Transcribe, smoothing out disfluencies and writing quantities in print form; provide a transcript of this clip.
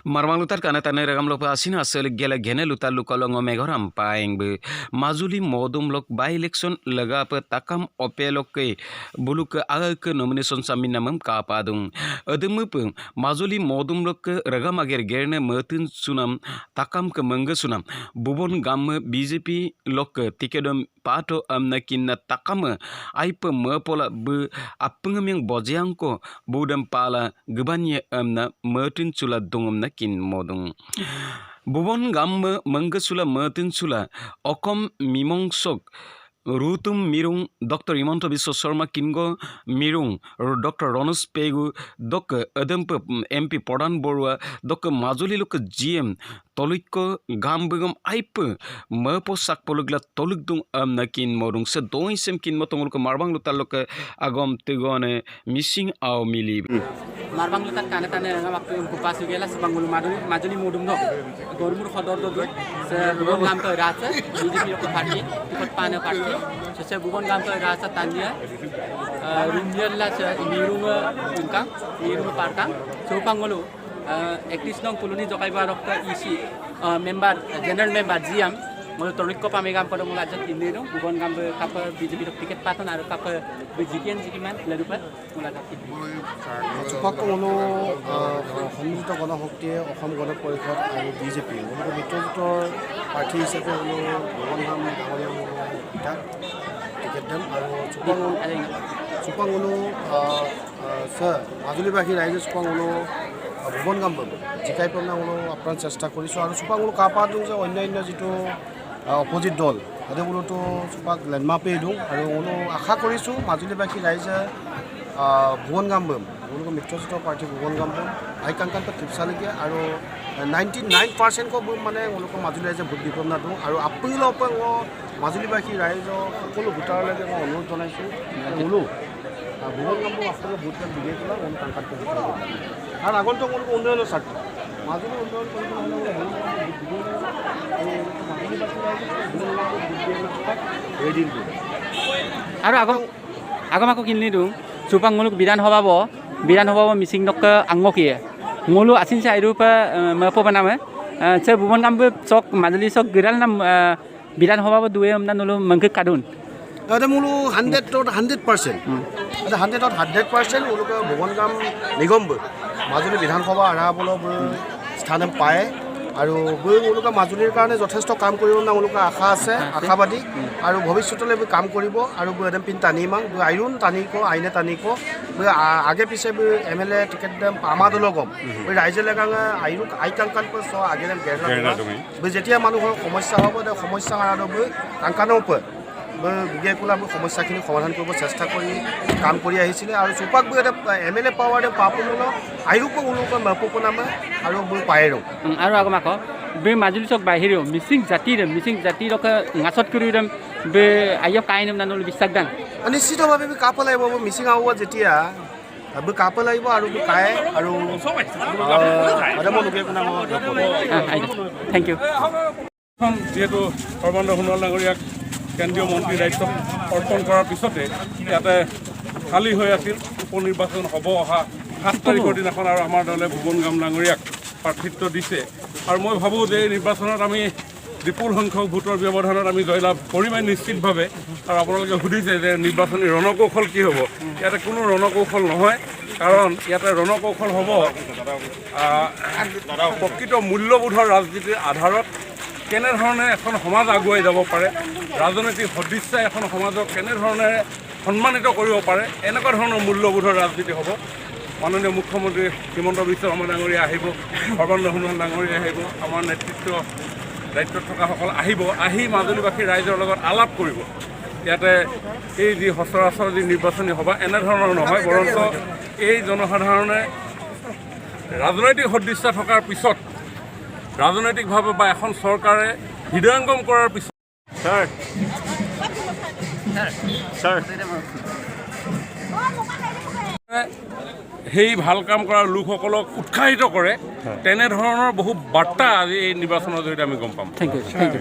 Marmanglutar kana tanai ragam lok asina asal gela gene lutar lukolong megoram paeng be Majuli modum lok by election laga pe takam opelok ke buluk aga ke nomination samin namam kapadung ademu Majuli modum lok ke ragam ager gerne mertin sunam takam ke mangga sunam bubon gam BJP lok tikedom pato amna kinna takam aipe merpola be apengem yang bojang ko budam pala gebanye amna mertin sula dongom nakin modong bubon gam manggasula mertin sula okom mimongsok Rutum Mirung Dr. Himanto Biswa Sharma Kingo Mirung Dr. Ronus Pegu Dok Adamp MP Podan Borua Dok Majuli Luk GM Toliko Gambugam Aipe Merpo Sak Polugla Tolugdung Nakin Modung Se Doi Sem Kin Motong Luk Marbang Lutalok Agom Tigone Missing Au Mili Marbang lutar kana tane waktu kupas gela sebangul majuli mudum no gormur khodor do se bubon gam to rasa BJP ko parti ikut pana parti se bubon gam to rasa tanya rinjel la se mirung ungkang mirung partang supangulu ektis nong kuluni jokai barok ka isi member general member GM mulu torik ko pamegam pada mula jat ini dong bubon gam kap BJP dok tiket patan aru kap BJP jikiman lalu pa mula jat ini চুপাকলো সন্মিলিত গণশক্তিয়ে অসম গণ পৰিষদ আৰু BJP মিত্ৰজোঁটৰ প্ৰাৰ্থী হিচাপে ভগৱান ডাঙৰীয়া ticket দিম আৰু চুপাঙলো মাজুলীবাসী ৰাইজে চুপাঙলো ভুৱন গাম জিকাই পেলাই আপোনাৰ চেষ্টা কৰিছোঁ আৰু চুপাঙলো কাপাত যে অন্যান্য যিটো অপজিট দল তাতে বোলোতো চুপাক লেণ্ডমাৰ্কেই দিওঁ আৰু আশা কৰিছোঁ মাজুলীবাসী ৰাইজে ভুৱন গাম মিত্ৰজোঁটৰ প্ৰাৰ্থী ভুৱন গাম আইকাংকান্ত টিপচালগীয়া আৰু 99% মানে মাজুলী ৰাইজে ভোট বিপন্ন দিওঁ আৰু আপোনালোকে মাজুলীবাসী ৰাইজৰ সকলো ভোটাৰলৈকে মই অনুৰোধ জনাইছোঁ ভুৱন গামক আপোনালোকে ভোট বিজয়ী পেলাই কাংকান্ত আৰু আগন্তুক উন্নয়নৰ স্বাৰ্থ মাজুলী উন্নয়ন কৰিবলৈ আৰু আগম আকৌ কিনি দিওঁ চুপাং মুলুক বিধানসভা মিচিং নক আংগকিয়ে মুলু আছিন সে আইরুপা মপো বানামে সে বুবন গাম চক মাজুলি চক গিরাল নাম বিধানসভা দুয়ে আমনা নলু মংকে কাদুন তাতে মুলু 100% 100% মুলুক ভুৱন গাম নিগম মাজুলী বিধানসভা আৰাবলৈ স্থান পায় আৰু মুলুক মাজুলীৰ কাৰণে যথেষ্ট কাম কৰিব না মুলুক আশা আছে আশাবাদী আৰু ভৱিষ্যতলৈ কাম কৰিব আৰু একদম পিন টানিমাং আইৰণ টানিক আইনে টানিক আগে পিছে MLA টিকেট দাম আমাদল গম ৰাইজে লেগাঙে আইকাংকান্ত চ আগে গেৰলা যেতিয়া মানুহৰ সমস্যা হ'ব সমস্যা আৰু কাংকানৰ বিজয় কোলা সমস্যাখিনি সমাধান কৰিব চেষ্টা কৰি কাম কৰি আহিছিলে আৰু চুপাক এটা MLA পাৱাৰ পাপমূল আইৰূপ উলোক মপোনামে আৰু পায়ে আৰু আগম আকৌ বে মাজুলী চক বাহিৰেও মিচিং জাতিৰ নাচত কৰি বে আইয় কাইনম নানল বিশ্বাস দান নিশ্চিতভাৱে কাপ লাগিব মিচিং আব যেতিয়া কাপ লাগিব আৰু কায়ে আৰু থেংক ইউ যিহেতু সৰ্বানন্দ সোণোৱাল ডাঙৰীয়াক কেন্দ্ৰীয় মন্ত্ৰী দায়িত্ব অৰ্পণ কৰাৰ পিছতে ইয়াতে খালী হৈ আছিল উপ নিৰ্বাচন হ'ব অহা 7 তাৰিখৰ দিনাখন আৰু আমাৰ দলে ভুৱন গাম ডাঙৰীয়াক প্ৰাৰ্থিত্ব দিছে আৰু মই ভাবোঁ যে এই নিৰ্বাচনত আমি বিপুল সংখ্যক ভোটৰ ব্যৱধানত আমি জয়লাভ কৰিমেই নিশ্চিতভাৱে আৰু আপোনালোকে সুধিছে যে নিৰ্বাচনী ৰণকৌশল কি হ'ব ইয়াতে কোনো ৰণকৌশল নহয় কাৰণ ইয়াতে ৰণকৌশল হ'ব প্ৰকৃত মূল্যবোধৰ ৰাজনীতিৰ আধাৰত কেনেধৰণে এখন সমাজ আগুৱাই যাব পাৰে ৰাজনৈতিক সদিচ্ছাই এখন সমাজক কেনেধৰণে সন্মানিত কৰিব পাৰে এনেকুৱা ধৰণৰ মূল্যবোধৰ ৰাজনীতি হ'ব মাননীয় মুখ্যমন্ত্ৰী হিমন্ত বিশ্ব শৰ্মা ডাঙৰীয়া আহিব সৰ্বানন্দ সোণোৱাল ডাঙৰীয়া আহিব আমাৰ দায়িত্বত থকাসকল আহি মাজুলীবাসী ৰাইজৰ লগত আলাপ কৰিব ইয়াতে এই যি সচৰাচৰ যি নিৰ্বাচনী সভা এনেধৰণৰ নহয় বৰঞ্চ এই জনসাধাৰণে ৰাজনৈতিক সদিচ্ছা থকাৰ পিছত ৰাজনৈতিকভাৱে বা এখন চৰকাৰে হৃদয়ংগম কৰাৰ পিছত সেই ভাল কাম কৰা লোকসকলক উৎসাহিত কৰে তেনেধৰণৰ বহু বাৰ্তা আজি এই নিৰ্বাচনৰ জৰিয়তে আমি গম পাম। Thank U